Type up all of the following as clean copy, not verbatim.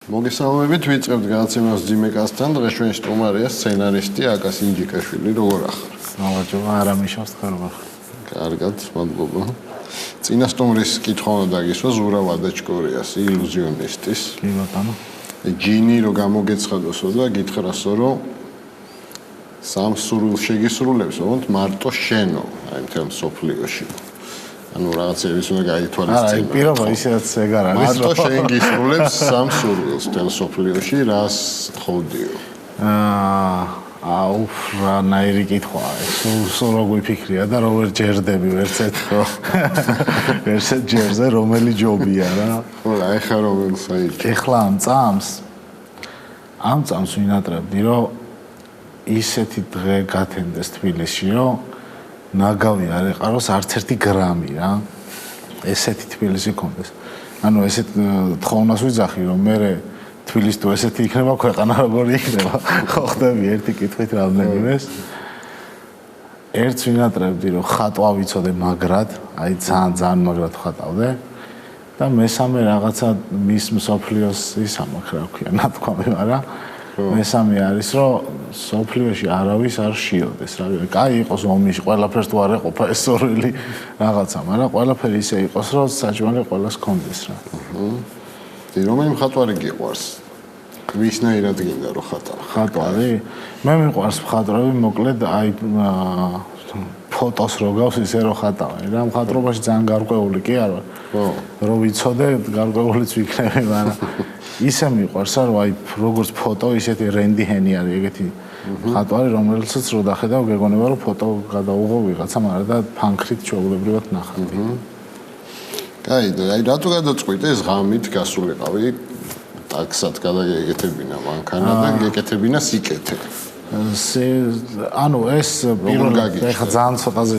მოგესალმებით, ვიწყებთ გადაცემას ძიმეკასთან. დღეს ჩვენი სტუმარია სცენარისტი აკას ინჯიკაშვილი. როგორ ახარ? მოვაჯობა, არა მიშავს ხარობა. კარგად, მადლობა. წინა სტუმრის კითხვა უნდა დაგისვა ზურაბ ადაჭკორიას, ილუზიონისტის. კი ბატონო. ჯინი რო გამოგეცხადოსო და გითხრასო, რომ სამ სურვილს შეგისრულებს, თუმცა მარტო შენო, აი მთელ მსოფლიოში. ანუ რაღაცების უნდა გაითვალისწინო. არა, პირობა ისედაც ეგარ არის. მარტო შენ გისრულებს სამ სურვილს მთელ მსოფლიოში, რას თხოვდიო? რანაირი კითხვაა ეს. სულ როგორ ვიფიქრია და როგორ ჯერდები ვერცეთ ხო? ვერცეთ ჯერზე რომელი ჯობია რა. ხო, აი ხა რომელს აიჭი. ეხლა ამ წამს ვინატრებდი, რომ ისეთი დღე გათენდეს თბილისში, რომ ნაგავი არ ეყაროს არც ერთი გრამი რა. ესეთი თბილისი კონდეს. ანუ ესეთ თხოვნას ვიძახი, რომ მე თბილისი თუ ესეთი იქნება, ქვეყანა როგორი იქნება? ხო ხდები ერთი კითხვით რამდენიმეს. ერთს ვინატრებდი, რომ ხატვა ვიცოდე მაგრად, აი ძალიან მაგრად ხატავდე. და მესამე რაღაცა მის მსოფლიოს ის ამაქ რა ქვია, ნათქვამი, მაგრამ მესამე არის, რომ სოფლიოში არავის არ შიოდეს რა. კაი იყოს ომიში, ყველაფერს თუ არ ეყოფა ეს სურვილი რაღაცა, მაგრამ ყველაფერი ისე იყოს, რომ საჭმელი ყველას კონდეს რა. რომელი მხატვარი გიყვარს? ვისნაირად გინდა რომ ხატავ? ხატვარი? მე მიყვარს მხატვრები, მოკლედ აი ფოტოს რო გავს ისე რომ ხატავენ რა. მხატვრობაში ძალიან გარკვეული კი არ ვარ. ხო. რომ ვიცოდე, გარკვეულიც ვიქნები, მაგრამ ისე მიყვარს რომ აი როგორც ფოტო, ისეთი რენდი ჰენი არის ეგეთი მხატვარი, რომელსაც რო დახედავ, გეგონება რომ ფოტო გადაუღო ვიღაცა, მაგრამ და ფანქრით ჩვეულებრივად ნახატი. კაი, აი რატო გადაწყვიტე ეს ღამით გასულიყავი? ტაქსად გადაგეკეთებინა მანქანა და გეკეთებინა სიკეთე. ანუ ეს პირველად ეხა ძალიან ცოტაზე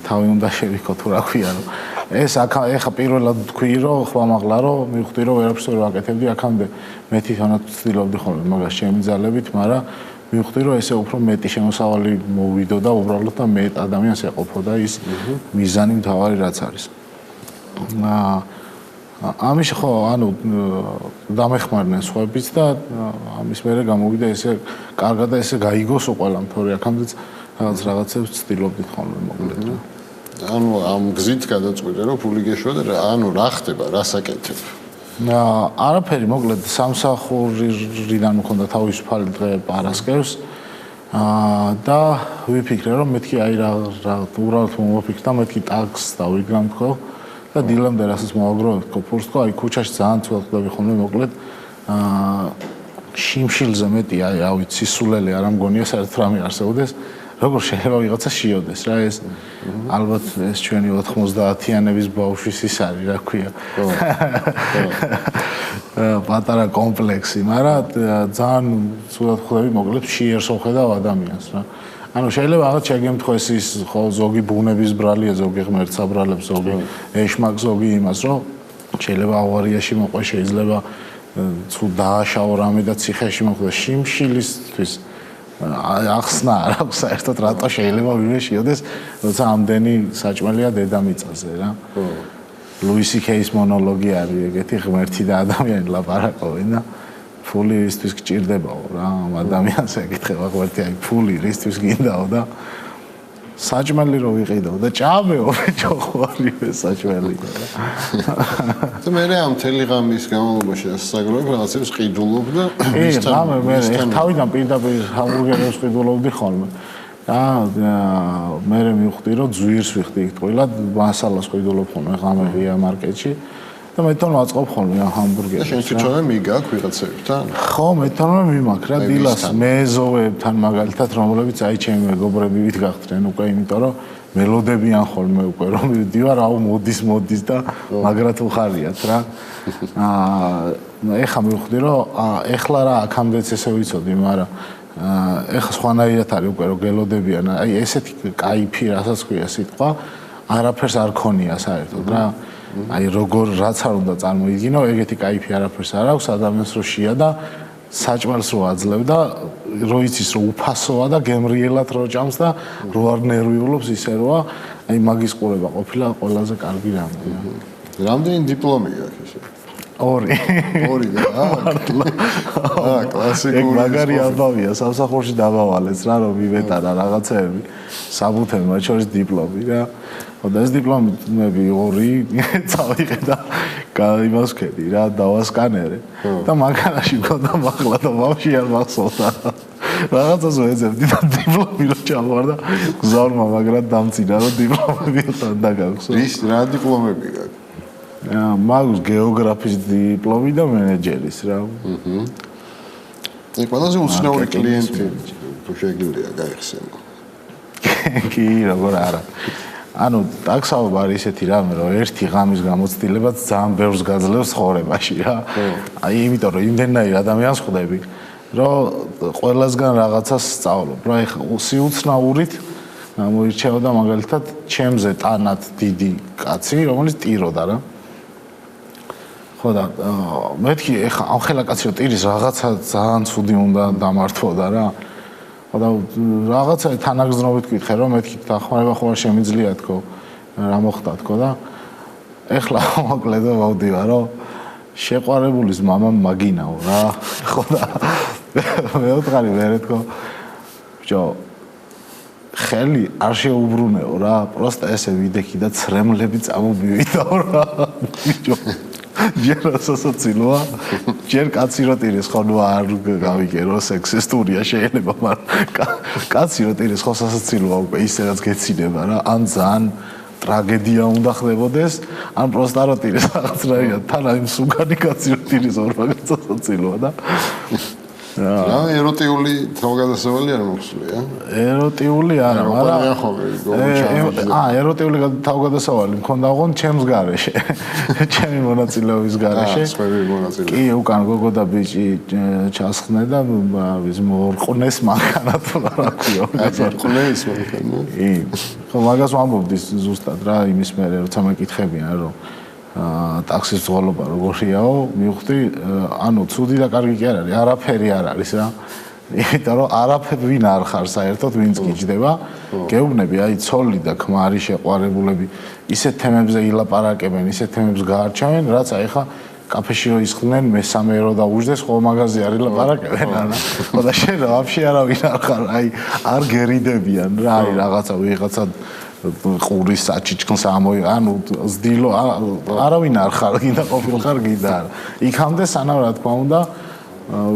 თავი უნდა შევიქო თუ რა ქვია რომ ეს ეხა პირველად თქვი რომ ხვამაღლა რომ მივხვდი რომ ვერაფერს ვერ ვაკეთებდი აქამდე მე თვითონაც ვცდილობდი ხოლმე მაგას შემიძალებით, მაგრამ მივხვდი რომ ესე უფრო მეტი შემოსავალი მოვიდო და უბრალოდ და მეტ ადამიანს ეყოფო და ის მიზანი მთავარი რაც არის. ამის ხო ანუ დამეხმარნენ სხვაებიც და ამის მერე გამოვიდა ესე კარგად და ესე გაიგოსო ყველამ, თორე აქამდეც რაღაცებს ვცდილობდით ხოლმე მოკლედ რა. ანუ ამ გზით გადაწყვიტე რომ ფული გეშვა და ანუ რა ხდება, რას აკეთებ? არაფერი, მოკლედ სამსახურიდან მქონდა თავისუფალი დღე პარასკევს და ვიფიქრე რომ მეთქი აი რა უბრალოდ მომოფიქრე და მეთქი ტაქსს დავიგრამთქო და დილამდე რასაც მოვაგროვებ ფურს თქო, აი ქუჩაში ძალიან ცუდად ხდები ხოლმე მოკლედ შიმშილზე მეტი აი რა ვიცი სულელი არ ამგონია საერთოდ რამე არსებობდეს. როგორ შეიძლება ვიღაცა შიოდეს რა ეს ალბათ ეს ჩვენი 90-იანების ბავშვის ის არის რა ქვია. პატარა კომპლექსი, მაგრამ ძალიან ცუდად ხდები მოკლედ შიერს ვხედავ ადამიანს რა. ანუ შეიძლება რაღაც შეგემთხვეს ის ხო ზოგი ბუნების ბრალია, ზოგი ღმერთს აბრალებს, ზოგი ეშმაკ, ზოგი იმას, რომ შეიძლება ავარიაში მოყვა, შეიძლება ცუდ დააშაო რამე და ციხეში მოხდა შიმშილისთვის ახსნა არ აქვს საერთოდ რატო შეიძლება ვინმე შიოდეს, როცა ამდენი საჭმელია დედამიწაზე რა. ლუისი კეის მონოლოგი არის ეგეთი ღმერთი და ადამიანი ლაპარაკობენ და ფული ისთვის გჭირდებაო რა ამ ადამიანს ეკითხება ღმერთი აი ფული ისთვის გინდაო და საჭმელი რო ვიყიდო და ჭამეო ჯოხوارივე საჭმელი და მე ამ მთელი ღამის განმავლობაში ასაგრობ რაღაცებს ყიდულობ და მე თავიდან პირდაპირ ჰამბურგერებს ყიდულობდი ხოლმე და მე მივხვდი რომ ძვირს ვიხდი იქ ტყუილად მასალას ყიდულობ ხოლმე ღამეღია მარკეტში და მე თვითონ ვაწყობ ხოლმე ამ ჰამბურგერებს. და შენ თვითონვე მიგაქ ვიღაცებთან? ხო, მე თვითონვე მიმაქ რა დილას მეზოვებთან მაგალითად, რომლებიც აი ჩემი მეგობრები ვით გახდნენ უკვე, იმიტომ რომ მელოდებიან ხოლმე უკვე რომ მივდივარ, აუ მოდის და მაგრად უხარიათ რა. ეხლა მივხვდი რომ ეხლა რა აქამდეც ესე ვიცოდი, მაგრამ ეხლა სხვანაირად არის უკვე რომ გელოდებიან. აი ესეთი кайფი რასაც ქვია სიტყვა, არაფერს არ ქონია საერთოდ რა. აი როგორ რაც არ უნდა წარმოიდგინო, ეგეთი кайფი არაფერს არ აქვს ადამიანს რო შია და საჭმელს რო აძლევ და რო იცის რომ უფასოა და გემრიელად რო ჭამს და რო არ ნერვიულობს ისე როა, აი მაგის ყურება ყოფილა ყველაზე კარგი რამე. რამდენი დიპლომი აქვს ესე? ორი კლასიკური მაგარი ამბავია სამსახურში დავავალეს რა რომ მივეტარა რაღაცეები საბუთები მათ შორის დიპლომი რა და ეს დიპლომები ორი წავიღე და იმას ვქედი რა დავასკანერე და მაგარაში მქონდა მაღლა და ბავშვი არ მახსოვდა რაღაცას ვეძებდი და დიპლომი რო ჩავარდა გზავრმა მაგრამ დამცინა რომ დიპლომები თან დაგახსო ის რა დიპლომები გაქვს მაგის გეოგრაფიის დიპლომი და მენეჯერის რა. ყველაზე უცნაური კლიენტი თუ შეგიძლია გაიხსენო. კი, როგორ არა. ანუ ტაქსაობა არის ესეთი რამე, რომ ერთი ღამის გამოცდილებაც ძალიან ბევრს გაძლევს ცხოვრებაში რა. აი, იმიტომ რომ იმდენნაირ ადამიანს ხვდები, რომ ყველასგან რაღაცას სწავლობ. რა ეხა სიუცნაურით მოირჩეოდა მაგალითად ჩემზე ტანად დიდი კაცი, რომელიც ტიროდა რა. ხო და მეთქი ეხა ამ ხელაკაცი რომ ტირის რაღაცა ძალიან ცუდი უნდა დამართვოდა რა. ხო და რაღაცა თანაგზნობით გითხე რომ მეთქი დახმარება ხო არ შემიძლია თქო რა მოხდა თქო და ეხლა მოკლედ მოვდივარ რომ შეყვარებულის მამა მაგინაო რა. ხო და მეოთხარი ვერე თქო ბიჭო ხელი არ შეუბრუნეო რა. პროსტა ესე ვიდექი და ცრემლები წამომივიდაო რა. ბიჭო ჯერ ასაცილოა ჯერ კაცი რო ტირის ხო ნუ არ გავიგერო სექსისტურია შეიძლება მაგრამ კაცი რო ტირის ხო ასაცილოა უკვე ისედაც გეცინება რა ან ძალიან ტრაგედია უნდა ხდებოდეს ან პროსტა რო ტირის რაღაც რაია თან იმ სუგანი კაცი რო ტირის ორ მაგაც ასაცილოა და რა ეროტიული თავგადასავალი არ მოხსნია? ეროტიული არა, მაგრამ ეროტიული თავგადასავალი მქონდა ოღონდ ჩემს გარეშე. ჩემი მონაწილეობის გარეშე. კი, უკან გოგო და ბიჭი ჩასხდნენ და ის მორყნეს მანქანა თუ რა ქვია. მორყნეს მანქანა. კი. ხო, მაგას ვამბობდი ზუსტად რა იმის მერე როცა მეკითხებიან რომ ტაქსის ძღოლობა როგორიაო, მივხვდი, ანუ ცუდი და კარგი კი არ არის, არაფერი არ არის რა. იმიტომ რომ არაფერ ვინ არ ხარ საერთოდ, ვინც გიჯდება. გეუბნები, აი ცოლი და ქმარი შეყვარებულები ისეთ თემებზე ილაპარაკებენ, ისეთ თემებს გაარჩევენ, რაც აი ხა კაფეში რო ისხდნენ, მესამე რო დაუждდეს, ხო მაგაზე არ ილაპარაკებენ არა. ხო და შენ რა ვაფშე არავინ არ ხარ, აი არ გერიდებიან რა, აი რაღაცა ვიღაცა ყურის საჩიჩქნს ანუ ზდილო არავინ არ ხარ გინდა ყოფილხარ გინდა არა იქამდე სანამ რა თქმა უნდა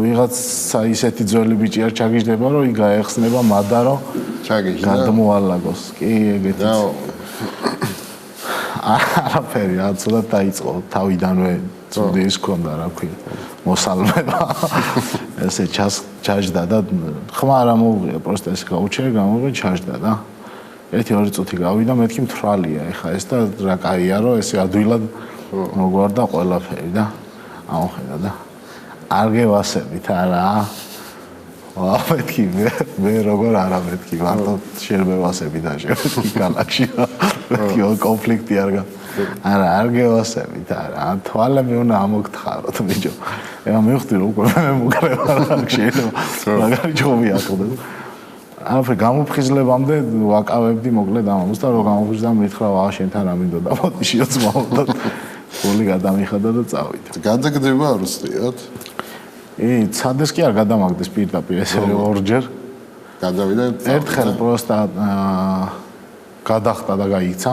ვიღაცა ისეთი ძველი ბიჭი არ ჩაგიждდება რომ იქ გაეხსნება მადარო ჩაგიждდა გადმოალაგოს კი ეგეთი არაფერი რა ცოტა დაიწყო თავიდანვე ცუდი ის ქონდა რა ქვია მოსალმება ესე ჩაჯდა და ხმა არ მოუღია პროსტა ეს გაუჩერე გამოვიდა ჩაჯდა და ერთი ორი წუთი გავიდა მეთქი მთრალია ეხა ეს და რა კაია რომ ესე ადვილად მოგვარდა ყველაფერი და ამოხედა და არ გევასებით არა მეთქი მე როგორ არა მეთქი მარტო შევევასები და შევეთქი კალაკში მეთქი კონფლიქტი არა არ გევასებით არა თვალები უნდა ამოგთხაროთ ბიჭო ეხა მივხვდი რომ უკვე მე მოგრევა რა შეიძლება მაგარი ჯობი აყდა აფრე გამოფხიზლებამდე ვაკავებდი მოკლედ ამას და რომ გამოფხიზდა მითხრა აა შენთან რა მინდოდა მოდი შეცმაო და გოლი გადამიხადა და წავიდა. გადაგდება არ უცდიათ? ცადეს კი არ გადამაგდეს პირდაპირ ესე ორჯერ. გადავიდა ერთხელ პროსტა გადახტა და გაიქცა.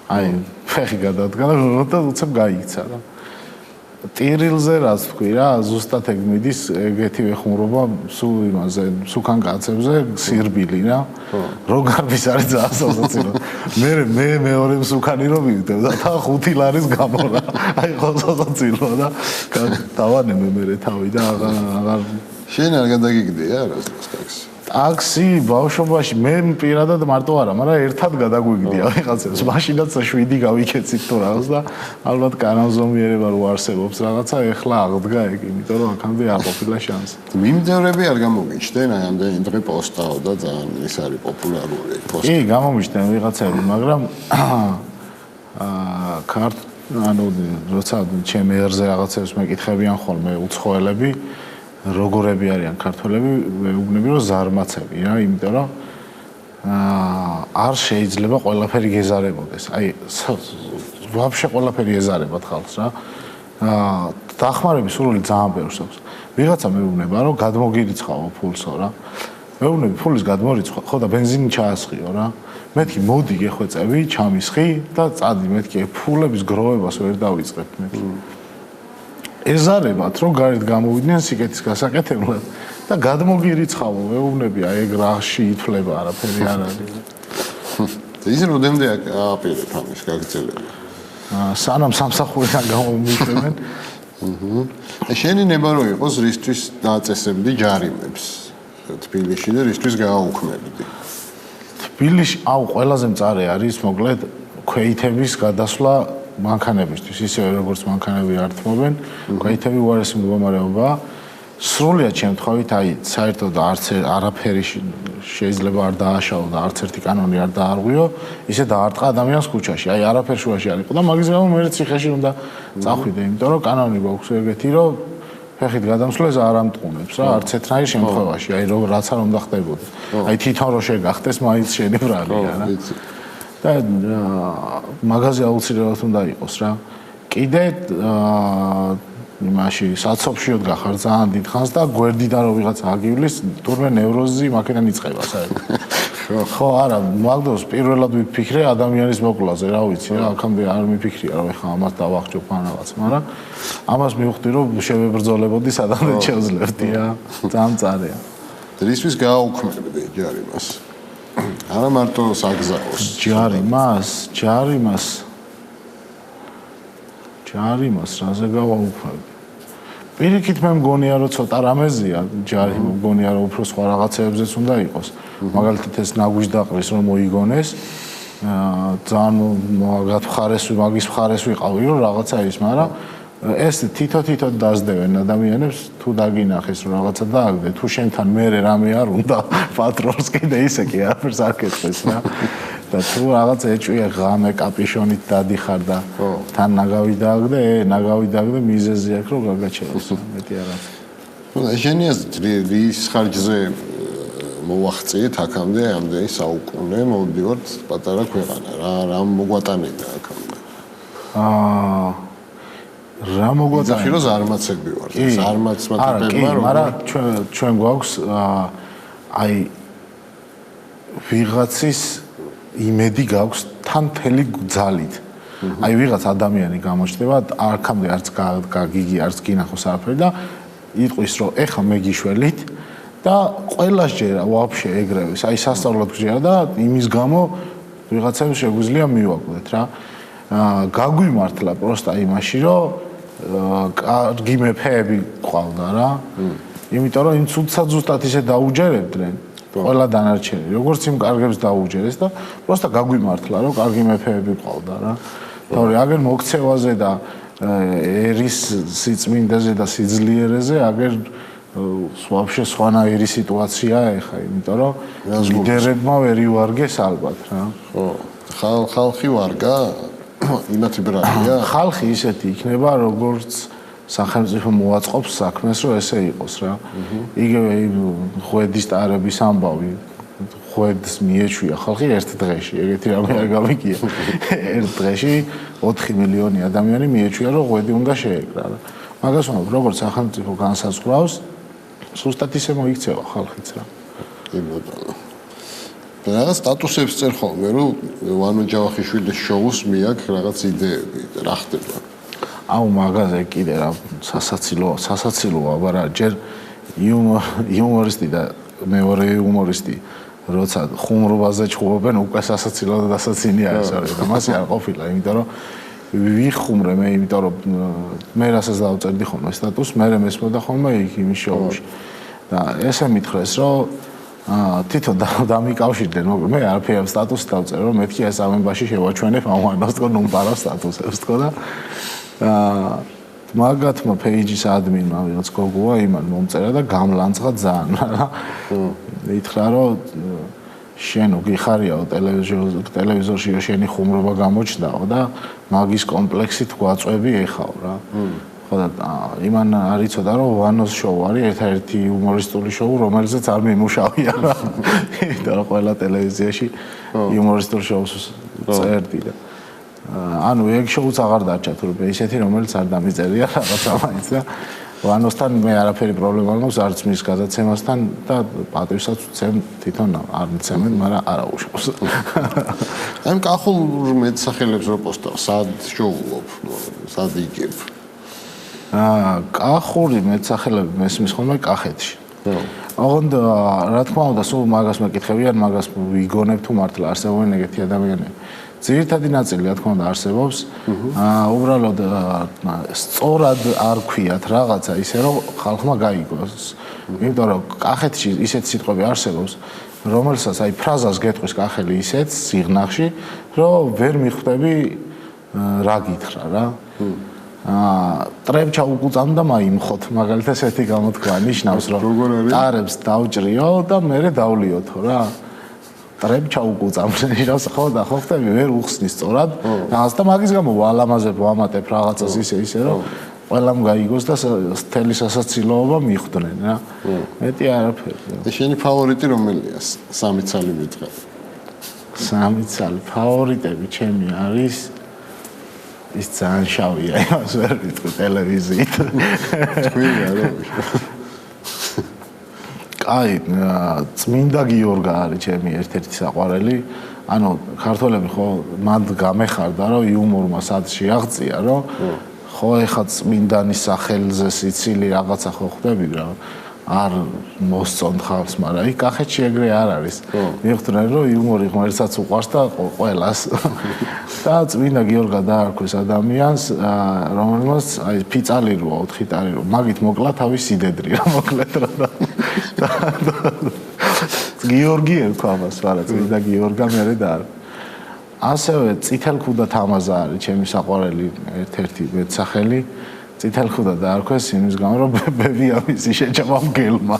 აი ფეხი გადადგა და უცებ გაიქცა რა. ტირილზე რაც თქვი რა ზუსტად ეგ მიდის ეგეთივე ხუმრობა სულ იმაზე სუკან კაცებზე სირბილი რა როგარბის არის ძალიან სასაცილო მე მეორე მსუკანი რომ მივიდე და თან 5 ლარის გამო რა აი ხო სასაცილო და დავანემე მე თავი და აღარ შენ არ გადაგიგდია რას ტაქსი ტაქსი ბავშვობაში მე პირადად მარტო არა მაგრამ ერთად გადაგვიგდია ვიღაცებს მაშინაც 7 გავიქეცით თუ რაღაც და ალბათ კანონზომიერება რო არსებობს რაღაცა ეხლა აღდგა ეგ იმიტომ რომ აქამდე არ ყოფილა შანსი მიმდევრები არ გამოგიჩნდნენ აი ამდენი დღე პოსტაო და ძალიან ის არის პოპულარული პოსტი კი გამომიჩნდნენ ვიღაცები მაგრამ ანუ როცა ჩემი ერზე რაღაცებს მეკითხებიან ხოლმე უცხოელები როგორები არიან ქართველები, ვეუბნები რომ ზარმაცები რა, იმიტომ რომ არ შეიძლება ყველაფერი გეზარებოდეს. აი ვაფშე ყველაფერი ეზარებათ ხალხს რა. დახმარების სურვილი ძალიან ბევრს აქვს. ვიღაცა მეუბნება, რომ გადმოგირიცხავო ფულსო რა. მეუბნები ფულის გადმორიცხვა, ხო და ბენზინი ჩაასხიო რა. მეთქი მოდი გეხვეწები, ჩამისხი და წადი, მეთქი ფულების გროვებას ვერ დავიწყებ მეთქი. ეზარებათ, რომ გარეთ გამოვიდნენ სიკეთის გასაკეთებლად და გადმოგირიცხავო, მეუბნები, აი ეგ რაში ითვლება, არაფერი არ არის. ის როდემდე აპირებ ამის გაგრძელება? სანამ სამსახურიდან გამომიწევენ. შენი ნება რო იყოს რისთვის დაწესებდი ჯარიმებს თბილისში და რისთვის გააუქმებდი? თბილისში ყველაზე მწარე არის მოკლედ ქვეითების გადასვლა მანქანებისთვის, ისევე როგორც მანქანები ართმობენ, ქვეითები უარესი მდგომარეობაა. სრულიად შემთხვევით, აი, საერთოდ არაფერი შეიძლება არ დააშალო და არც ერთი კანონი არ დაარღვიო, ისე დაარტყა ადამიანს ქუჩაში. აი, არაფერ შუაში არ იყო და მაგის გამო მე ციხეში უნდა წახვიდე, იმიტომ რომ კანონი გვაქვს ეგეთი, რომ ფეხით გადამსვლას არ ამტყუნებს რა, არც ერთნაირ შემთხვევაში, აი, რაც არ უნდა ხდებოდეს. აი, თვითონ რო შეგახტეს, მაინც შენი ბრალია რა. და მაღაზია აუცილებლად უნდა იყოს რა. კიდე იმაში საცობშიოდ გახარ ძალიან დიდ ხანს და გვერდიდან რო ვიღაცა აგივლის, თურმე ნევროზი მაქედან იწყება საერთოდ. ხო, არა, მაგდოს პირველად ვიფიქრე ადამიანის მოკვლაზე, რა ვიცი რა, აქამდე არ მიფიქრია რომ ეხლა ამას დავახჯობ ან რაღაც, მაგრამ ამას მივხვდი რომ შევებრძოლებოდი სადამდე შევძლებდი რა. ძალიან მწარეა. რისთვის გააუქმებდი ჯარიმას? არა მარტო საგზაოს. ჯარიმას რაზე გავაუქმებდი? პირიქით მე მგონია რომ ცოტა რამეზია, ჯარი მგონია რომ უფრო სხვა რაღაცებზეც უნდა იყოს. მაგალითად ეს ნაგვიჟდაყრის რომ მოიგონეს, ძალიან მაგის მხარეს ვიყავი რომ რაღაცა ის, მაგრამ ეს თითო-თითოდ დაძდევენ ადამიანებს თუ დაგინახეს რომ რაღაცა დააგდე, თუ შენთან მერე რამე არ უნდა პატრონს კიდე ისე კი არაფერს არ კეთდეს რა. და თუ რაღაც ეჭვია ღამე კაპიშონით დადიხარ და თან ნაგავი დააგდე, ნაგავი დააგდე მიზეზი აქვს რომ გაგაჩეროს მეტი რაღაც. ნუ შენი აზრით რის ხარჯზე მოვახციეთ აქამდე ამდენი საუკუნე მოვდივართ პატარა ქვეყანა რა მოგვატანედა აქამდე? რა მოგვატანედა? ეხლა ზარმაცები ვართ, ზარმაცმატებმა რომ არა ჩვენ გვაქვს აი ვიღაცის იმედი გაქვს თან მთელი ძალით. აი ვიღაც ადამიანი გამოჩნდება, აქამდე არც გაგიგი, არც გინახოს არაფერი და იტყვის რომ ეხა მე გიშველით და ყველას ჯერა ვაფშე ეგრევეს. აი სასწავლოდ გჯერა და იმის გამო ვიღაცებს შეგვიძლია მივაკვდეთ რა. გაგვიმართლა პროსტა იმაში რომ კარგი მეფეები ყავდა რა. იმიტომ რომ იმ ცუდსა ზუსტად ისე დაუჯერებდნენ. ყველა დანარჩენი, როგორც იმ კარგებს დაუჯერეს და პროსტა გაგვიმართლა, რომ კარგი მეფეები ყავდა რა. თორე აგერ მოქცევაზე და ერის სიწმინდეზე და სიძლიერეზე აგერ ვაფშე სხვანაირი სიტუაციაა ეხა, იმიტომ რომ ლიდერებმა ვერ ივარგეს ალბათ რა. ხო, ხალხი ვარგა? იმათი ბრალია? ხალხი ისეთი იქნება, როგორც სახელმწიფო მოაწყობს საქმეს, რომ ესე იყოს რა. იგივე ღვედის ტარების ამბავი, ღვედს მიეჩვია ხალხი ერთ დღეში, ეგეთი რამე არ გამიგია. ერთ დღეში 4 მილიონი ადამიანი მიეჩვია, რომ ღვედი უნდა შეეკრა რა. მაგას ვამბობ, როგორც სახელმწიფო განსაზღვრავს, სუსტად ისე მოიქცევა ხალხიც რა. იმოდალა. რაღაც სტატუსებს წერ ხოლმე, რომ ვანო ჯავახიშვილის შოუს მიაქვს რაღაც იდეები, რა ხდება? აუ მაგაზე კიდე რა სასაცილოა, მაგრამ ჯერ იუმორისტი და მეორე იუმორისტი როცა ხუმრობაზე ჩხუბობენ უკვე სასაცილო და დასაცინია ეს არის და მასე არ ყოფილა, იმიტომ რომ ვიხუმრე მე, იმიტომ რომ მე რასაც დავწერდი ხოლმე სტატუსს, მე მესმოდა ხოლმე იქ იმის შოუში და ესე მითხრეს რომ თვითონ დამიკავშირდნენ, მე არაფერ სტატუსს დავწერე რომ მეთქი ეს ამენბაში შევაჩვენებ ამანოს თქო ნუმპარო სტატუსებს თქო და მაგათმა პეიჯის ადმინმა ვიღაც გოგოა იმან მომწერა და გამლანძღა ძალიან რა. ითხრა რომ შენ უგიხარიაო ტელევიზორში შენი ხუმრობა გამოჩნდაო და მაგის კომპლექსით გვაწვევი ეხავ რა. ხო და იმან არ იცოდა რომ ვანოს შოუ არის ერთ-ერთი იუმორისტული შოუ, რომელზეც არ მიმუშავია რა. იმიტომ რომ ყველა ტელევიზიაში იუმორისტულ შოუს წერდი და ანუ ეგ შოუც აღარ დარჩა თურმე ისეთი რომელიც არ დამიწერია რაღაცა მაინც და ვანოსთან მე არაფერი პრობლემა არ მაქვს არც მის გადაცემასთან და პატრისაც ვცემ თვითონ არ მიცემენ მაგრამ არა უშავს აი კახურ მეტსახელებს რო პოსტავ სად შოულობ სად იგებ კახური მეტსახელები მესმის ხოლმე კახეთში ოღონდ რა თქმა უნდა სულ მაგას მეკითხებიან მაგას ვიგონებ თუ მართლა არსებობენ ეგეთი ადამიანები ძირითადი ნაწილი რა თქმა უნდა არსებობს უბრალოდ სწორად არ ქვიათ რაღაცა ისე რომ ხალხმა გაიგოს იმიტომ რომ კახეთში ისეთი სიტყვები არსებობს რომელსაც აი ფრაზას გეტყვის კახელი ისეთ სიღნაღში რომ ვერ მიხვდები რა გითხრა რა ტრებ ჩაუგუწამ და მაიმხოთ მაგალითად ესეთი გამოთქვა ნიშნავს რომ ტარებს დავჭრიო და მე დავლიოთო რა ტრებ ჩაუგუწამ ნიშნავს ხო და ხო ხტები ვერ უხსნის სწორად რაღაც და მაგის გამო ვალამაზებ ვამატებ რაღაცას ისე რომ ყველამ გაიგოს და თელი სასაცილოობა მიხვდნენ რა მეტი არაფერი და შენი ფავორიტი რომელია სამი ცალი მითხრა სამი ცალი ფავორიტები ჩემი არის ის ძალიან შავია იმას ვერ ვიტყვი ტელევიზიით თქვია რა აი წმინდა გიორგა არის ჩემი ერთ-ერთი საყვარელი ანუ ქართველები ხო მანდ გამეხარდა რომ იუმორმა სად შეაღწია რომ ხო ეხა წმინდანის სახელზე სიცილი რაღაცა ხო ხვდები რა არ მოსწონთ ხალხს მაგრამ იქ კახეთში ეგრე არ არის მიხვდნენ რომ იუმორი ღმერთსაც უყვარს და ყველას და წმინდა გიორგა დაარქვეს ადამიანს რომელმაც აი ფიცალი როა 4 ტარი რო მაგით მოკლა თავის სიდედრი რა მოკლედ რა გიორგი ერქვა მას არა წმინდა გიორგა მერე და ასევე წითელქუდა თამაზა არის ჩემი საყვარელი ერთ-ერთი მეტსახელი წითელქუდა დაარქვეს იმის გამო რომ ბებია მისი შეჭამა მგელმა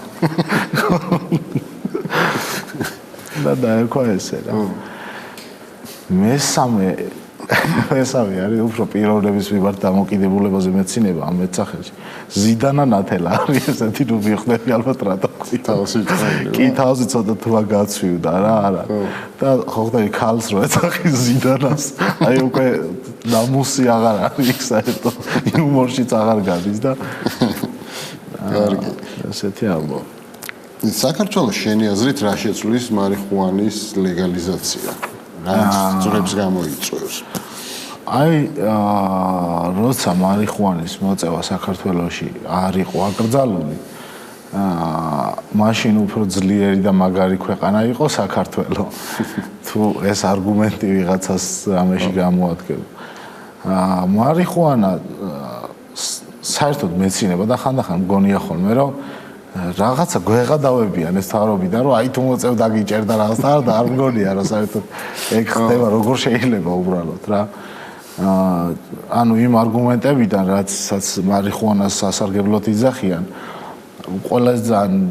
და დაერქვა ესე რა მესამე არის უფრო პიროვნების მიმართ დამოკიდებულებაზე მეცინება ამ მეტსახელში ზიდანა ნათელა არის ესეთი რომ მიხვდები ალბათ რატო თავისი კი თავისი ცოტა თვა გაცვივდა რა არა და ხო ხდები ქალს რო ეცახის ზიდანას აი უკვე ნამუსი აღარ არის საერთოდ იუმორშიც აღარ გადის და კარგი ესეთი ამბავი საქართველოს შენი აზრით რა შეცვლის მარიხუანის ლეგალიზაცია რა ძრებს გამოიწვევს აი როცა მარიხუანის მოწევა საქართველოში არ იყო აკრძალული მაშინ უფრო ძლიერი და მაგარი ქვეყანა იყო საქართველო თუ ეს არგუმენტი ვიღაცას ამაში გამოადგება მარიხუანა საერთოდ მეცინება და ხანდახან მგონია ხოლმე რომ რაღაცა გვეღადავებიან ეს თავრობიდან რომ აი თუ მოწევ დაგიჭერდა რაღაც და არ მგონია რომ საერთოდ ეგ ხდება როგორ შეიძლება უბრალოდ რა ანუ იმ არგუმენტებიდან რაცაც მარიხუანას სასარგებლოდ იძახიან ყველაზე ძალიან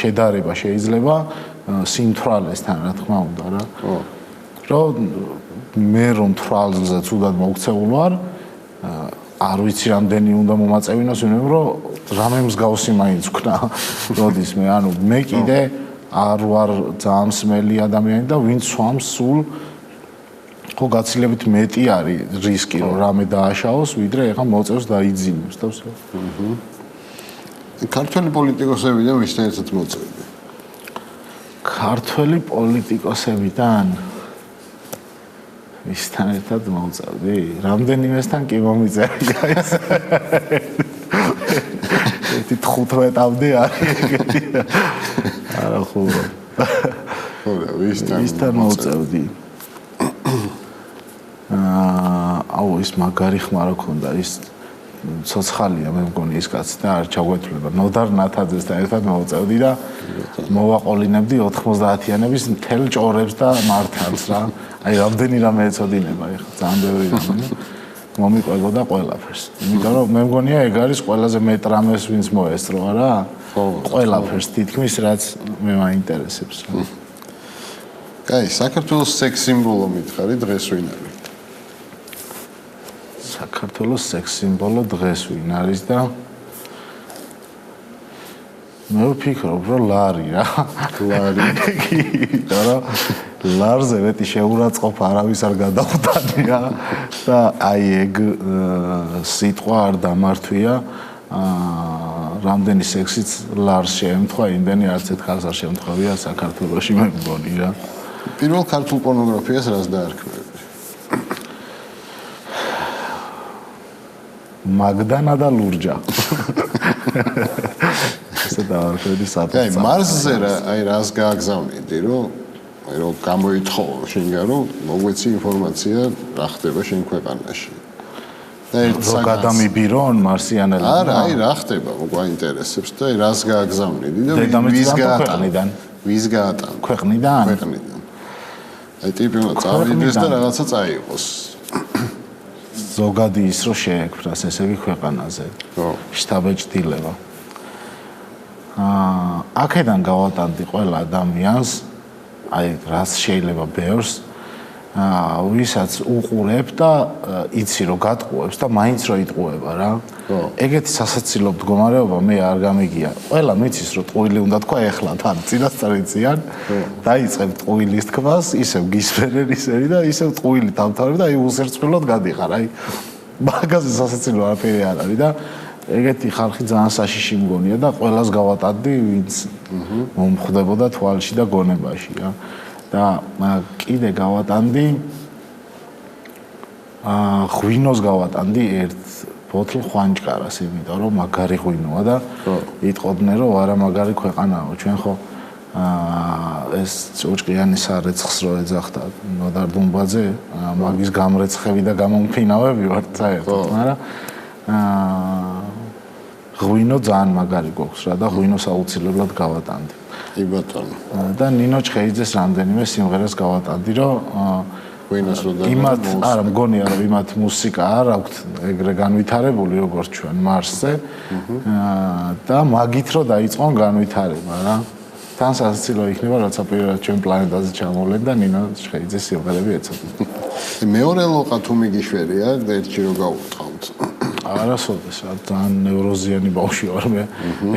შედარება შეიძლება სიმთვრალესთან რა თქმა უნდა რა რომ მე რომ თვალზე ცუდად მოგცეულ ვარ არ ვიცი რამდენი უნდა მომაწევინოს ვინმე რომ რამე მსგავსი მაინც ვქნა როდის მე ანუ მე კიდე არ ვარ ძალიან მსმელი ადამიანი და ვინც სვამს სულ ხო გაცილებით მეტი არის რისკი რომ რამე დააშაოს ვიდრე ეხა მოწევს და იძინებს და ვსო ქართველი პოლიტიკოსებიდან ვისთან ერთად მოწევდი ქართველი პოლიტიკოსებიდან ვისთან ერთად მოწევდი რამდენიმესთან კი მომიწერია ეს 15-მდე არის ეგეთი არა ხო ვისთან მოწევდი აუ ის მაგარი ხმარა ქონდა ის ცოცხალია მე მგონი ის კაცი და არ ჩაგვეთვლება ნოდარ ნათაძესთან ერთად მოწევდი და მოვაყოლინებდი 90-იანების მთელ ჭორებს და მართალს რა აი რამდენი რამე ეცოდინება ეხლა ძალიან ბევრი რამე მომიყვებოდა ყველაფერს იმიტომ რომ მე მგონია ეგ არის ყველაზე მეტ რამეს ვინც მოესწროა რა ყველაფერს თითქმის რაც მე მაინტერესებს კაი საქართველოს სექს სიმბოლო მითხარი დღეს ვინ არის საქართველოს სექს სიმბოლო დღეს ვინ არის და მე ვფიქრობ რომ ლარი რა ლარი ლარზე მეტი შეურაცხყოფა არავის არ გადახვდანია და აი ეგ სიტყვა არ დამართვია რამდენი სექსიც ლარს შეემთხვა, იმდენი არც ერთ ხალხს არ შემთხვევია საქართველოში მე მგონი რა. პირველ ქართულ პორნოგრაფიას რას დაარქმევი? მაგდანა და ლურჯა. ესე დაარქმევი საფრთხე. აი მარსზე აი რას გააგზავნიდი, რომ გამოითხოვო შენგან, რომ მოგვეცი ინფორმაცია რა ხდება შენ ქვეყანაში. რო გადამიბირონ მარსიანელები. არა, აი რა ხდება, მოგვაინტერესებს და რას გააგზავნიდი და ვის გაატან? ქვეყნიდან. აი ტიპი უნდა წავიდეს და რაღაცა წაიღოს. ზოგადი ის რო შეექმნას ესე იგი ქვეყანაზე. ხო. შტაბ-ეჭდილება. აქედან გავატანდი ყველა ადამიანს, აი რას შეიძლება ბევრს ვისაც უყურებ და იცი რომ გატყუებს და მაინც რო იტყუება რა. ეგეთი სასაცილო მდგომარეობა მე არ გამიგია. ყველა მიცის რომ ტყუილი უნდა თქვა ეხლა თან წინასწარ იციან. დაიწყებ ტყუილის თქმას, ისევ გისმენენ ისევი და ისევ ტყუილი დამთავრებ და აი უსერწყვილოდ გადიხარ. აი მაგაზე სასაცილო არაფერი არ არის და ეგეთი ხალხი ძალიან საშიში მგონია და ყველას გავატანდი ვინც მომხვდებოდა თვალში და გონებაში რა. და კიდე გავატანდი ღვინოს გავატანდი ერთ ბოთლ ხვანჭკარას, იმიტომ რომ მაგარი ღვინოა და იტყოდნენ რომ არა მაგარი ქვეყანაა. ჩვენ ხო ეს ჭურჭყიანი სარეცხს რო ეძახდა ნოდარ დუმბაძე, მაგის გამრეცხები და გამომფინავები ვართ საერთოდ, მაგრამ ღვინო ძალიან მაგარი გვაქვს რა და ღვინოს აუცილებლად გავატანდი. კი ბატონო. და ნინო ჩხეიძეს რამდენიმე სიმღერას გავატანდი, რომ ღვინოს რო და იმათ არა მგონია რომ იმათ მუსიკა არ აქვთ ეგრე განვითარებული როგორც ჩვენ მარსზე და მაგით რო დაიწყონ განვითარება რა. თან სასაცილო იქნება როცა პირველად ჩვენ პლანეტაზე ჩამოვლენ და ნინო ჩხეიძეს სიმღერები ეცოდნენ. მეორე ლოყა თუ მიგიშვერია და ერთი რო გავუტყავთ. არასოდეს რა ძალიან ნევროზიანი ბავშვი ვარ მე.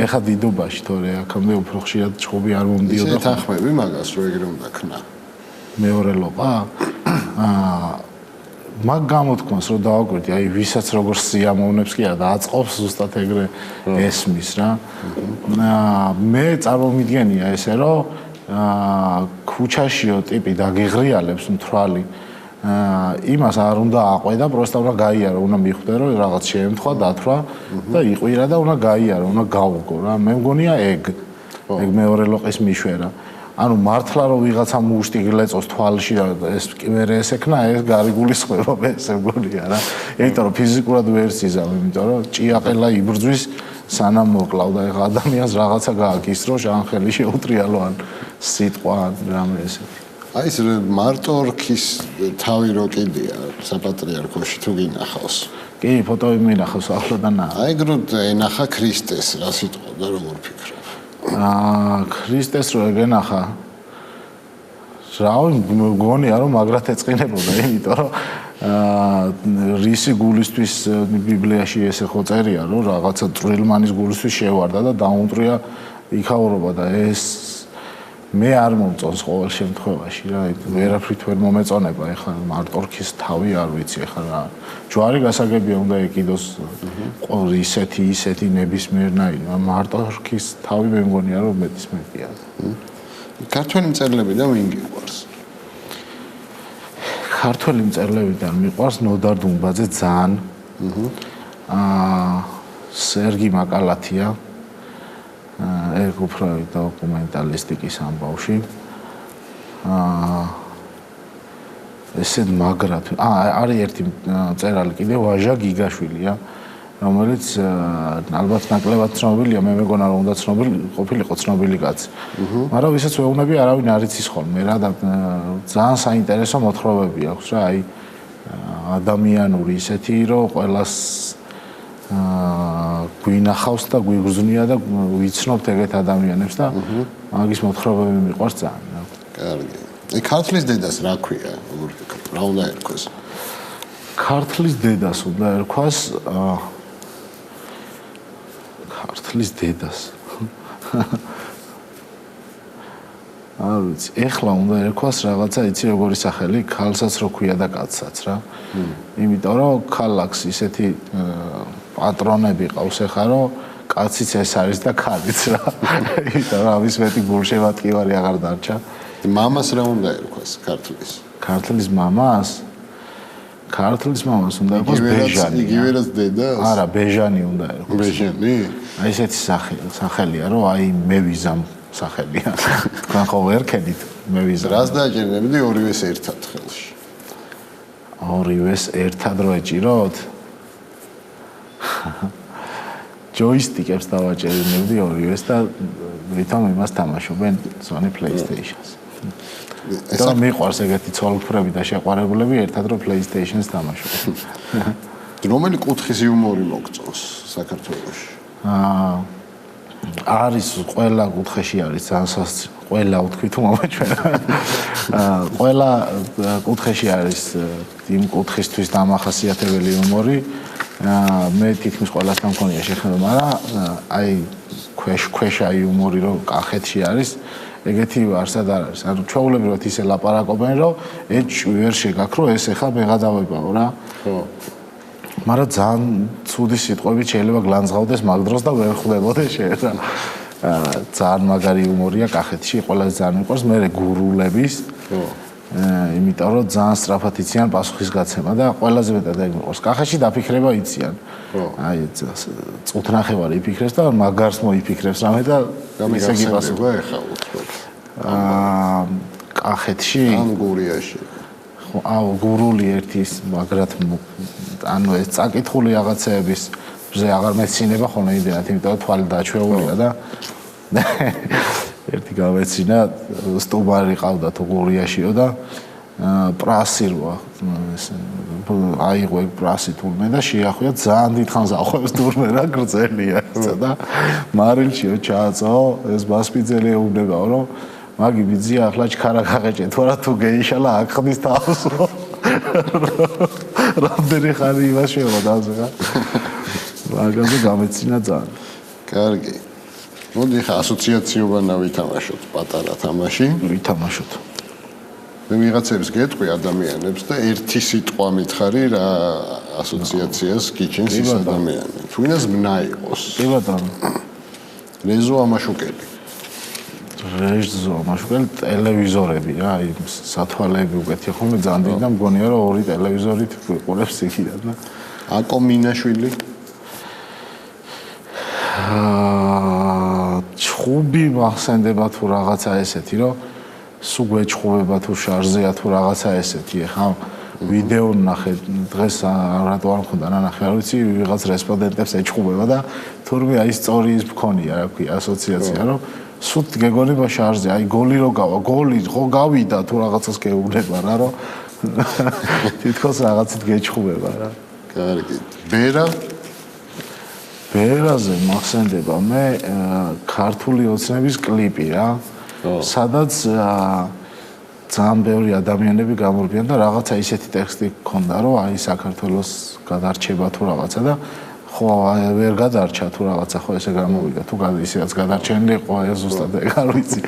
ეხა დიდობაში თორე აქამდე უფრო ხშირად ჩხუბი არ მომდიოდა. ისე თანხმები მაგას რო ეგრე უნდა ქნა. მეორე ლოყა? მაგ გამოთქმას რო დავაკვირდი, აი ვისაც როგორ სიამოვნებს კი არა და აწყობს ზუსტად ეგრე ესმის რა. მე წარმომიდგენია ესე რომ ქუჩაშიო ტიპი დაგიღრიალებს მთვრალი იმას არ უნდა აყვედა, პროსტა უნდა გაიარო, უნდა მიხვდე რომ რაღაც შეემთხვა, დათვრა და იყვირა და უნდა გაიარო, უნდა გავუგო რა. მე მგონია ეგ მეორე ლოყის მიშვერა. ანუ მართლა რომ ვიღაცა მუშტი გლეწოს თვალში და ეს მერე ესექნა, ეს გარიგულისხმება მე ესე მგონია რა. იმიტომ რომ ფიზიკურად ვერ სიზავ, იმიტომ რომ ჭიაყელა იბრძვის სანამ მოკლავ და ეხა ადამიანს რაღაცა გააკის რომ ჟანხელი შეუტრიალო ან სიტყვა ან რამე ესეთი. აი ეს მარტო რქის თავი რო კიდია საპატრიარქოში თუ გინახავს. კი, ფოტოები მინახავს ახლოდანა. აი ეგ რო ენახა ქრისტეს, რა სიტყვა და როგორ ფიქრობ? ქრისტეს რო ეგენახა. რავი, მგონია რომ მაგრად ეწყინებოდა, იმიტომ რომ რისი გულისთვის ბიბლიაში ესე ხო წერია, რომ რაღაცა წვრილმანის გულისთვის შევარდა და დაუნტრია იქაურობა და ეს მე არ მომწონს ყოველ შემთხვევაში რა, ვერაფრით ვერ მომეწონება, ეხლა მარტო რქის თავი არ ვიცი, ეხლა რა ჯვარი გასაგებია უნდა ეკიდოს ისეთი ნებისმიერნაირი, მარტო რქის თავი მე მგონია რომ მეტის მეტია. ქართველი მწერლებიდან ვინ გიყვარს? ქართველი მწერლებიდან მიყვარს ნოდარ დუმბაძე ძალიან. სერგი მაკალათია. ეგ უფრო დოკუმენტალისტიკის ამბავში. ესე მაგრად. არის ერთი მწერალი კიდე ვაჟა გიგაშვილია, რომელიც ალბათ ნაკლებად ცნობილია, მე მეგონა რომ უნდა ყოფილიყო ცნობილი კაცი. მაგრამ ვისაც ვეუბნები, არავინ არ იცის ხოლმე რა და ძალიან საინტერესო მოთხრობები აქვს რა, აი ადამიანური ისეთი, რომ ყველას გვინახავს და გვიგრძნია და ვიცნობთ ეგეთ ადამიანებს და მაგის მოთხრობები მიყვარს ძალიან. კარგი. აი ქართლის დედას რა ქვია? რა უნდა ერქვას? ქართლის დედას უნდა ერქვას ქართლის დედას. არ ვიცი, ეხლა უნდა ერქვას რაღაცა, იცი როგორი სახელი, ქალსაც რო ქვია და კაცსაც რა. იმიტომ რომ ქალაკს ისეთი პატრონები ყავს ეხლა რომ კაციც ეს არის და ქალიც რა. იმიტომ რომ ამის მეტი გულშემატკივარი აღარ დარჩა. მამას რა უნდა ერქვას ქართლის? ქართლის მამას? ქართლის მამას უნდა ერქვას ბეჟანი. იგივე რაც დედას? არა, ბეჟანი უნდა ერქვას. ბეჟანი? აი ესეთი სახელია რომ აი მე ვიზამ სახელია. თქვენ ხო ვერ ქენით მე ვიზამ. რას დააჭერნებდი ორივეს ერთად ხელში? ორივეს ერთად რო ეჭიროთ? ჯოისტიკებს დავაჭერნებდი ორივეს და ვითომ იმას თამაშობენ Sony PlayStation-ს. და მიყვარს ეგეთი ცოლ-უფრები და შეყვარებულები ერთად რო PlayStation-ს თამაშობენ. რომელი კუთხის იუმორი მოგწონს საქართველოში? არის ყველა კუთხეში არის ძალიან ყველა ვთქვით მომაჩვენ. ყველა კუთხეში არის იმ კუთხისთვის დამახასიათებელი იუმორი. მე თითქმის ყველასთან მქონია შეხება, მაგრამ აი ქვეშა იუმორი რო კახეთში არის, ეგეთი არსად არ არის. ანუ ჩვეულებრივად ისე ლაპარაკობენ, რომ ვერ შეგაქრო ეს ეხა მე გადავებაო რა. ხო. მაგრამ ძალიან ცუდი სიტყვებით შეიძლება გლანძღავდეს მაგ დროს და ვერ ხვდებოდეს შეიძლება. ძალიან მაგარი იუმორია კახეთში, ყველაზე ძალიან მიყვარს მე გურულების. ხო. იმიტომ რომ ძალიან სწრაფად იციან პასუხისგაცემა და ყველაზე მეტად ეგ მიყვარს. კახეთში დაფიქრება იციან. ხო. აი წუთნახევარი იფიქრებს და მაგარს მოიფიქრებს რამე და ისე გიპასუხა ეხა უთხოთ. კახეთში ან გურიაში. ხო, გურული ერთის მაგრად ანუ ეს წაკითხული რაღაცეების ზე აღარ მეცინება ხოლმე იმდენად, იმიტომ რომ თვალი დაჩვეულია და ერთი გავეცინა სტუბარი ყავდა თუ გურიაშიო და პრასირვა აიღო ეგ პრასი თურმე და შეახვია ძალიან დიდხანს ახვევს თურმე რა გრძელია ესა და მარილშიო ჩააწაო ეს მასპიძელი ეუბნებაო რომ მაგი ბიძია ახლა ჩქარა გაღეჭე თუ არა თუ გეიშალა აქ ხდის თავს რამდენი ხანი იმას შეღო და მაგაზე გამეცინა ძალიან კარგი მოდი ხა ასოციაციობანა ვითამაშოთ პატარა თამაში ვითამაშოთ მე ვიღაცებს გეტყვი ადამიანებს და ერთი სიტყვა მითხარი რა ასოციაციას გიჩენს ის ადამიანი თუნდაც მნა იყოს კი ბატონო რეზო ამაშუკელი ტელევიზორები რა აი სათვალეები უკეთია ხოლმე ძალიან დიდი და მგონია რომ ორი ტელევიზორით ვიყურებს იქიდან და აკო მინაშვილი ჩხუბი მახსენდება თუ რაღაცა ესეთი რომ სულ გვეჩხუბება თუ შარჟზეა თუ რაღაცა ესეთი ხა ვიდეო ნახე დღეს რატო არ მქონდა ნახე არ ვიცი ვიღაც რესპონდენტებს ეჩხუბება და თურმე აი სწორი ის მქონია რა ქვია ასოციაცია რომ სულ გეგონება შარჟზე აი გოლი რო გავა გოლი ხო გავიდა თუ რაღაცას გეუბნება რა რომ თითქოს რაღაცით გეჩხუბება რა კარგი ბერა ბერაზე მახსენდება მე ქართული ოცნების კლიპი რა სადაც ძალიან ბევრი ადამიანები გამორბიან და რაღაცა ისეთი ტექსტი ქონდა რომ აი საქართველოს გადარჩება თუ რაღაცა და ხო ვერ გადარჩა თუ რაღაცა ხო ესე გამოვიდა თუ ისედაც გადარჩენილი იყო ეს ზუსტად ეგ არ ვიცი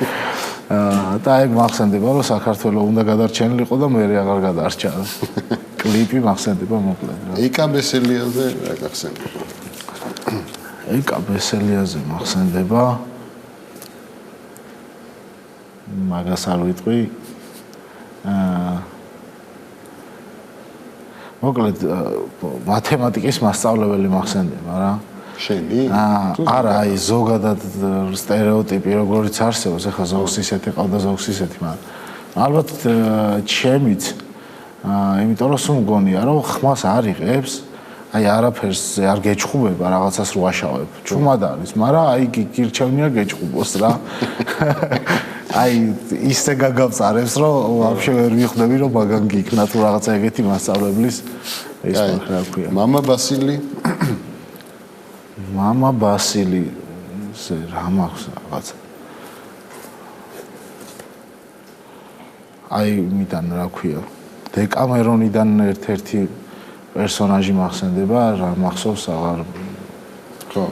და ეგ მახსენდება რომ საქართველოს უნდა გადარჩენილი იყო და მე აღარ გადარჩა კლიპი მახსენდება მოკლედ რა ეკა ბესელიაზე რა გახსენდება ეკა ბესელიაზე მახსენდება მაგას არ ვიტყვი მოკლედ მათემატიკის მასწავლებელი მახსენდება რა შენი არა აი ზოგადად სტერეოტიპი როგორიც არსებობს ეხლა ზოგს ისეთი ყავდა ზოგს ისეთი მაგრამ ალბათ ჩემიც იმიტომ რომ სულ მგონია რომ ხმას არ იღებს აი არაფერს არ გეჩხუბება რაღაცას რო აშავებ ჩუმად არის მაგრამ აი გირჩევნია გეჩხუბოს რა აი ისე გაგავწარებს რომ ვაფშე ვერ ვიხდები რომ მაგან გიქნა თუ რაღაცა ეგეთი მასწავლებლის ეს რა ქვია მამა ბასილი მამა ბასილი ზე რა მაქვს რაღაცა აი მიდან რა ქვია დეკამერონიდან ერთ-ერთი პერსონაჟი მახსენდება რა მახსოვს აღარ ხო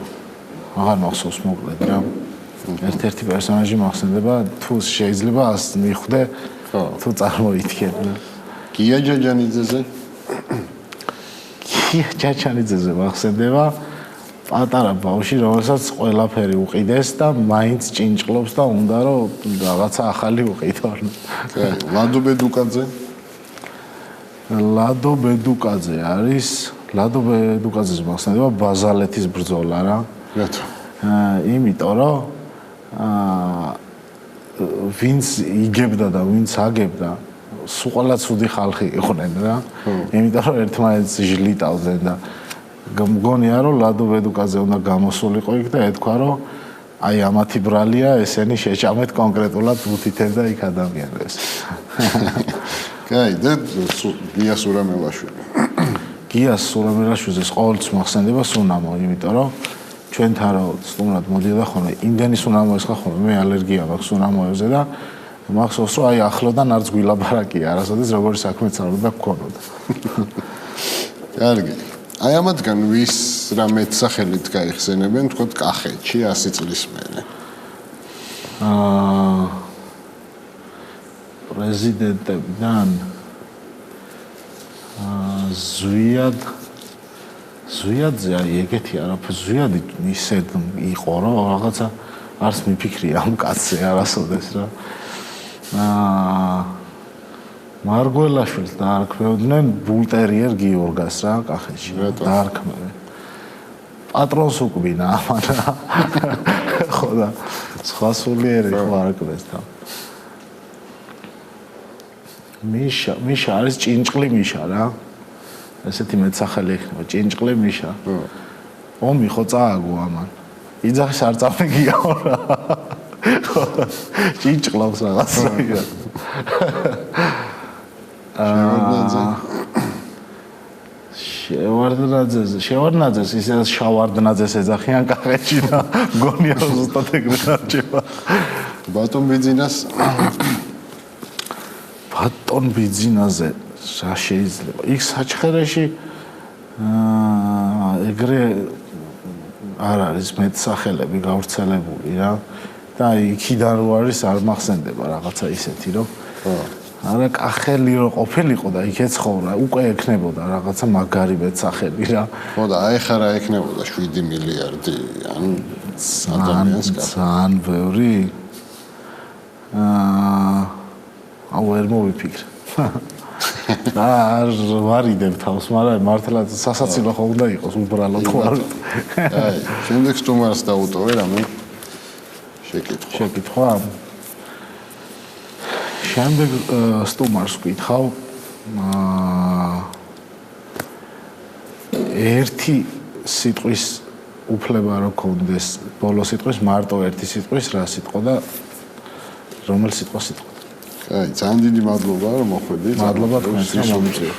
აღარ მახსოვს მოკლედ რა ერთ-ერთი პერსონაჟი მახსენდება, თუ შეიძლება ას მიხვდე, თუ წარმოიდგენ. გია ჯაჯანიძეზე? გია ჯაჯანიძეზე მახსენდება პატარა ბავშვი, რომელსაც ყველაფერი უყიდეს და მაინც ჭინჭყლობს და უნდა რომ რაღაცა ახალი უყიდონ. ლადო ბედუკაძე? ლადო ბედუკაძე არის, ლადო ბედუკაძეს მახსენდება ბაზალეთის ბრძოლა რა. რატო? იმიტომ რომ ვინც იგებდა და ვინც აგებდა, სულ ყველა ცუდი ხალხი იყვნენ რა. იმიტომ რომ ერთმანეთს ჟლიტავდნენ და მგონია რომ ლადო ბედუკაძე უნდა გამოსულიყო იქ და ეთქვა რომ აი ამათი ბრალია, ესენი შეჭამეთ კონკრეტულად უთითებს და იქ ადამიანებს. კაი, და გია სურამელაშვილი. გია სურამელაშვილის ყოველთვის მახსენდება სუნამო, იმიტომ რომ ჩვენთან რო სტუმრად მოდიოდა ხოლმე, იმდენი სუნამო ეს ხოლმე, მე ალერგია მაქვს სუნამოებზე და მახსოვს რომ აი ახლოდან არც გვილაბარაკია, არასოდეს როგორი საქმეც არ უნდა გქონოდა. კარგი. აი ამათგან ვის რა მეტსახელით გაიხსენებენ, თქოთ კახეთში 100 წლის მერე? პრეზიდენტებიდან ზვიადზე აი ეგეთი არაფერი ზვიადი ისე იყო რომ რაღაცა არც მიფიქრია ამ კაცზე არასოდეს რა. მარგველაშვილს დაარქმევდნენ ბულტერიერ გიორგას რა კახეთში დაარქმევენ. პატრონს უკბინა ამან რა. ხო და სხვა სულიერი ხო არქმევს და მიშა არის ჭინჭყლი მიშა რა. ესეთი მეტსახელი იქნება ჭინჭყლი მიშა. ომი ხო წააგო ამან. იძახის არ წამეგიაო რა. ჭინჭყლავს რაღაცა. შევარდნაძეს ისე შავარდნაძეს ეძახიან კახეთში და მგონია ზუსტად ეგრე არჩება. ბატონ ბიძინას? ბატონ ბიძინაზე რა შეიძლება? იქ საჩხერეში ეგრე არ არის მეტსახელები გავრცელებული რა. და იქიდან რო არის არ მახსენდება რაღაცა ისეთი რომ არა კახელი რო ყოფილიყო და იქ ეცხოვრა, უკვე ექნებოდა რაღაცა მაგარი მეტსახელი რა. ხო და აი ხა რა ექნებოდა 7 მილიარდი ან ადამიანს კახი. ძალიან ბევრი. აუ ვერ მოვიფიქრე. არ ვარიდებ თავს, მაგრამ მართლა სასაცილო ხო უნდა იყოს უბრალოდ ხო არ. აი, შემდეგ სტუმარს დაუტოვე რამე შეკითხვა. შემდეგ სტუმარს ვკითხავ ერთი სიტყვის უფლება რო კონდეს, ბოლო სიტყვის მარტო ერთი სიტყვის რა სიტყვა და რომელ სიტყვას სიტყვა. აი, ძალიან დიდი მადლობა რომ მოხვედით. მადლობა თქვენს რომ მომიწევთ.